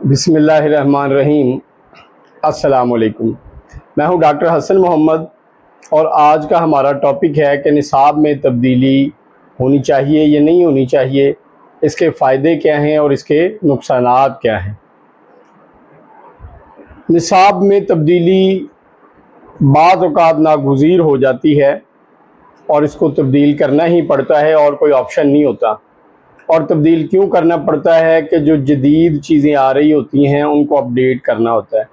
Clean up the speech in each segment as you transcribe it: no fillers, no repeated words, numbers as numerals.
بسم اللہ الرحمن الرحیم۔ السلام علیکم، میں ہوں ڈاکٹر حسن محمد، اور آج کا ہمارا ٹاپک ہے کہ نصاب میں تبدیلی ہونی چاہیے یا نہیں ہونی چاہیے، اس کے فائدے کیا ہیں اور اس کے نقصانات کیا ہیں۔ نصاب میں تبدیلی بعض اوقات ناگزیر ہو جاتی ہے اور اس کو تبدیل کرنا ہی پڑتا ہے اور کوئی آپشن نہیں ہوتا۔ اور تبدیل کیوں کرنا پڑتا ہے کہ جو جدید چیزیں آ رہی ہوتی ہیں ان کو اپڈیٹ کرنا ہوتا ہے۔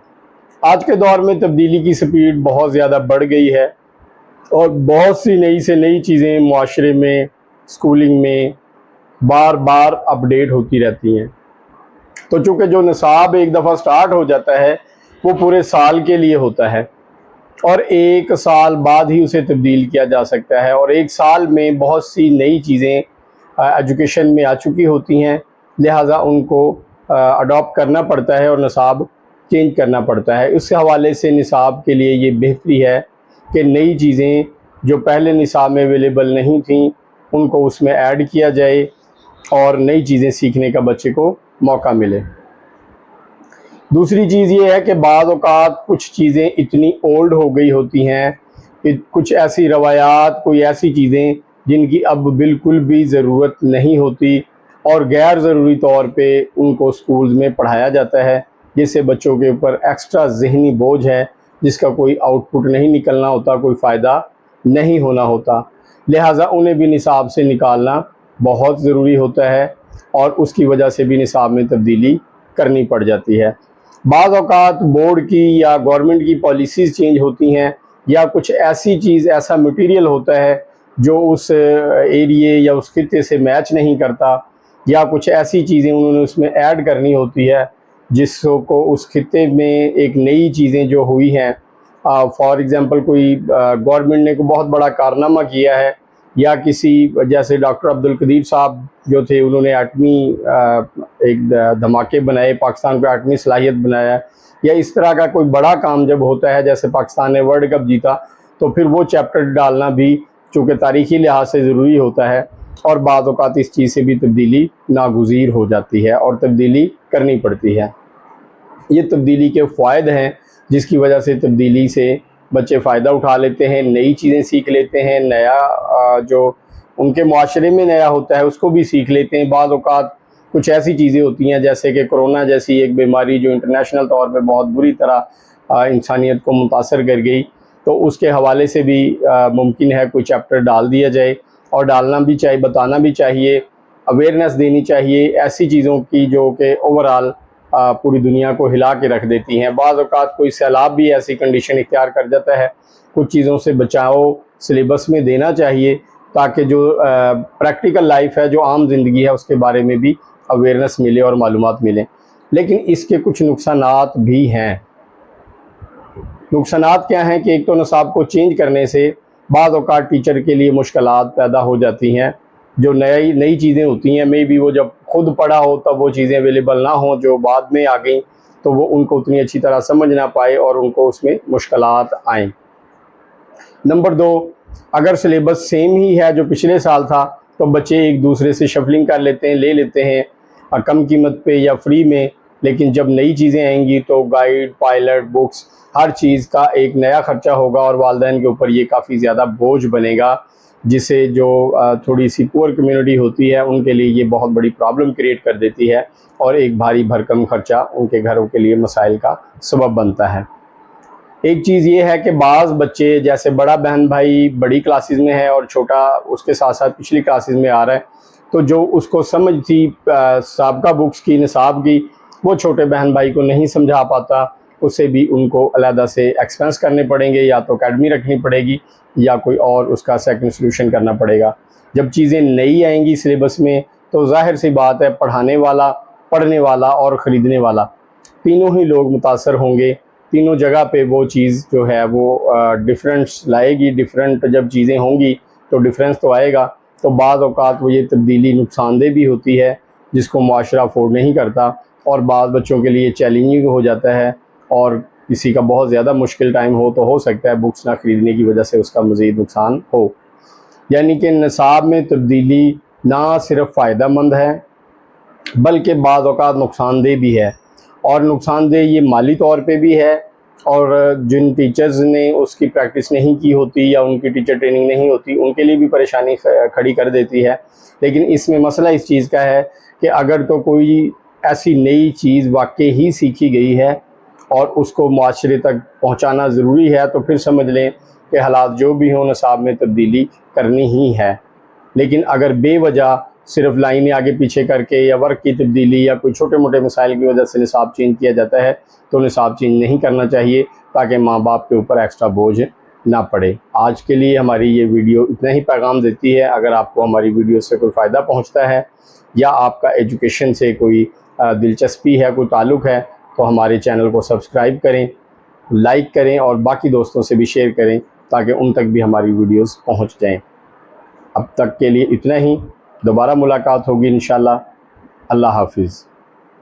آج کے دور میں تبدیلی کی سپیڈ بہت زیادہ بڑھ گئی ہے اور بہت سی نئی سے نئی چیزیں معاشرے میں، اسکولنگ میں بار بار اپڈیٹ ہوتی رہتی ہیں۔ تو چونکہ جو نصاب ایک دفعہ سٹارٹ ہو جاتا ہے وہ پورے سال کے لیے ہوتا ہے اور ایک سال بعد ہی اسے تبدیل کیا جا سکتا ہے، اور ایک سال میں بہت سی نئی چیزیں ایجوکیشن میں آ چکی ہوتی ہیں، لہٰذا ان کو اڈاپٹ کرنا پڑتا ہے اور نصاب چینج کرنا پڑتا ہے۔ اس حوالے سے نصاب کے لیے یہ بہتری ہے کہ نئی چیزیں جو پہلے نصاب میں اویلیبل نہیں تھیں ان کو اس میں ایڈ کیا جائے اور نئی چیزیں سیکھنے کا بچے کو موقع ملے۔ دوسری چیز یہ ہے کہ بعض اوقات کچھ چیزیں اتنی اولڈ ہو گئی ہوتی ہیں کہ کچھ ایسی روایات، کوئی ایسی چیزیں جن کی اب بالکل بھی ضرورت نہیں ہوتی اور غیر ضروری طور پہ ان کو سکولز میں پڑھایا جاتا ہے، جس سے بچوں کے اوپر ایکسٹرا ذہنی بوجھ ہے جس کا کوئی آؤٹ پٹ نہیں نکلنا ہوتا، کوئی فائدہ نہیں ہونا ہوتا، لہٰذا انہیں بھی نصاب سے نکالنا بہت ضروری ہوتا ہے اور اس کی وجہ سے بھی نصاب میں تبدیلی کرنی پڑ جاتی ہے۔ بعض اوقات بورڈ کی یا گورنمنٹ کی پالیسیز چینج ہوتی ہیں یا کچھ ایسی چیز، ایسا مٹیریل ہوتا ہے جو اس ایریے یا اس خطے سے میچ نہیں کرتا، یا کچھ ایسی چیزیں انہوں نے اس میں ایڈ کرنی ہوتی ہے جس کو اس خطے میں ایک نئی چیزیں جو ہوئی ہیں، فار ایگزامپل کوئی گورنمنٹ نے کوئی بہت بڑا کارنامہ کیا ہے، یا کسی جیسے ڈاکٹر عبدالقدیر صاحب جو تھے انہوں نے ایٹمی ایک دھماکے بنائے، پاکستان کو ایٹمی صلاحیت بنایا، یا اس طرح کا کوئی بڑا کام جب ہوتا ہے، جیسے پاکستان نے ورلڈ کپ جیتا، تو پھر وہ چیپٹر ڈالنا بھی چونکہ تاریخی لحاظ سے ضروری ہوتا ہے، اور بعض اوقات اس چیز سے بھی تبدیلی ناگزیر ہو جاتی ہے اور تبدیلی کرنی پڑتی ہے۔ یہ تبدیلی کے فوائد ہیں جس کی وجہ سے تبدیلی سے بچے فائدہ اٹھا لیتے ہیں، نئی چیزیں سیکھ لیتے ہیں، نیا جو ان کے معاشرے میں نیا ہوتا ہے اس کو بھی سیکھ لیتے ہیں۔ بعض اوقات کچھ ایسی چیزیں ہوتی ہیں جیسے کہ کرونا جیسی ایک بیماری جو انٹرنیشنل طور پہ بہت بری طرح انسانیت کو متاثر کر گئی، تو اس کے حوالے سے بھی ممکن ہے کوئی چیپٹر ڈال دیا جائے، اور ڈالنا بھی چاہیے، بتانا بھی چاہیے، اویئرنیس دینی چاہیے ایسی چیزوں کی جو کہ اوورآل پوری دنیا کو ہلا کے رکھ دیتی ہیں۔ بعض اوقات کوئی سیلاب بھی ایسی کنڈیشن اختیار کر جاتا ہے، کچھ چیزوں سے بچاؤ سلیبس میں دینا چاہیے تاکہ جو پریکٹیکل لائف ہے، جو عام زندگی ہے، اس کے بارے میں بھی اویئرنیس ملے اور معلومات ملیں۔ لیکن اس کے کچھ نقصانات بھی ہیں۔ نقصانات کیا ہیں کہ ایک تو نصاب کو چینج کرنے سے بعض اوقات ٹیچر کے لیے مشکلات پیدا ہو جاتی ہیں، جو نئی چیزیں ہوتی ہیں، مے بی وہ جب خود پڑھا ہو تب وہ چیزیں اویلیبل نہ ہوں، جو بعد میں آ گئیں تو وہ ان کو اتنی اچھی طرح سمجھ نہ پائے اور ان کو اس میں مشکلات آئیں۔ نمبر دو، اگر سلیبس سیم ہی ہے جو پچھلے سال تھا تو بچے ایک دوسرے سے شفلنگ کر لیتے ہیں، لے لیتے ہیں کم قیمت پہ یا فری میں، لیکن جب نئی چیزیں آئیں گی تو گائیڈ، پائلٹ، بکس، ہر چیز کا ایک نیا خرچہ ہوگا اور والدین کے اوپر یہ کافی زیادہ بوجھ بنے گا، جس سے جو تھوڑی سی پور کمیونٹی ہوتی ہے ان کے لیے یہ بہت بڑی پرابلم کریٹ کر دیتی ہے اور ایک بھاری بھرکم خرچہ ان کے گھروں کے لیے مسائل کا سبب بنتا ہے۔ ایک چیز یہ ہے کہ بعض بچے، جیسے بڑا بہن بھائی بڑی کلاسز میں ہے اور چھوٹا اس کے ساتھ ساتھ پچھلی کلاسز میں آ رہا ہے، تو جو اس کو سمجھ تھی سابقہ بکس کی، نصاب کی، وہ چھوٹے بہن بھائی کو نہیں سمجھا پاتا، اسے بھی ان کو علیحدہ سے ایکسپینس کرنے پڑیں گے، یا تو اکیڈمی رکھنی پڑے گی یا کوئی اور اس کا سیکنڈ سلوشن کرنا پڑے گا۔ جب چیزیں نئی آئیں گی سلیبس میں تو ظاہر سی بات ہے پڑھانے والا، پڑھنے والا اور خریدنے والا تینوں ہی لوگ متاثر ہوں گے۔ تینوں جگہ پہ وہ چیز جو ہے وہ ڈفرینس لائے گی، ڈفرینٹ جب چیزیں ہوں گی تو ڈفرینس تو آئے گا، تو بعض اوقات وہ یہ تبدیلی نقصان دہ بھی ہوتی ہے جس کو معاشرہ افورڈ نہیں کرتا، اور بعض بچوں کے لیے چیلنجنگ ہو جاتا ہے، اور کسی کا بہت زیادہ مشکل ٹائم ہو سکتا ہے بکس نہ خریدنے کی وجہ سے اس کا مزید نقصان ہو۔ یعنی کہ نصاب میں تبدیلی نہ صرف فائدہ مند ہے بلکہ بعض اوقات نقصان دہ بھی ہے، اور نقصان دہ یہ مالی طور پہ بھی ہے، اور جن ٹیچرز نے اس کی پریکٹس نہیں کی ہوتی یا ان کی ٹیچر ٹریننگ نہیں ہوتی ان کے لیے بھی پریشانی کھڑی کر دیتی ہے۔ لیکن اس میں مسئلہ اس چیز کا ہے کہ اگر تو کوئی ایسی نئی چیز واقعی ہی سیکھی گئی ہے اور اس کو معاشرے تک پہنچانا ضروری ہے تو پھر سمجھ لیں کہ حالات جو بھی ہوں نصاب میں تبدیلی کرنی ہی ہے۔ لیکن اگر بے وجہ صرف لائنیں آگے پیچھے کر کے یا ورک کی تبدیلی یا کوئی چھوٹے موٹے مسائل کی وجہ سے نصاب چینج کیا جاتا ہے تو نصاب چینج نہیں کرنا چاہیے، تاکہ ماں باپ کے اوپر ایکسٹرا بوجھ نہ پڑے۔ آج کے لیے ہماری یہ ویڈیو اتنا ہی پیغام دیتی ہے۔ اگر آپ کو ہماری ویڈیو سے کوئی فائدہ پہنچتا ہے یا آپ کا ایجوکیشن سے کوئی دلچسپی ہے، کوئی تعلق ہے، تو ہمارے چینل کو سبسکرائب کریں، لائک کریں اور باقی دوستوں سے بھی شیئر کریں تاکہ ان تک بھی ہماری ویڈیوز پہنچ جائیں۔ اب تک کے لیے اتنا ہی، دوبارہ ملاقات ہوگی انشاءاللہ۔ اللہ حافظ۔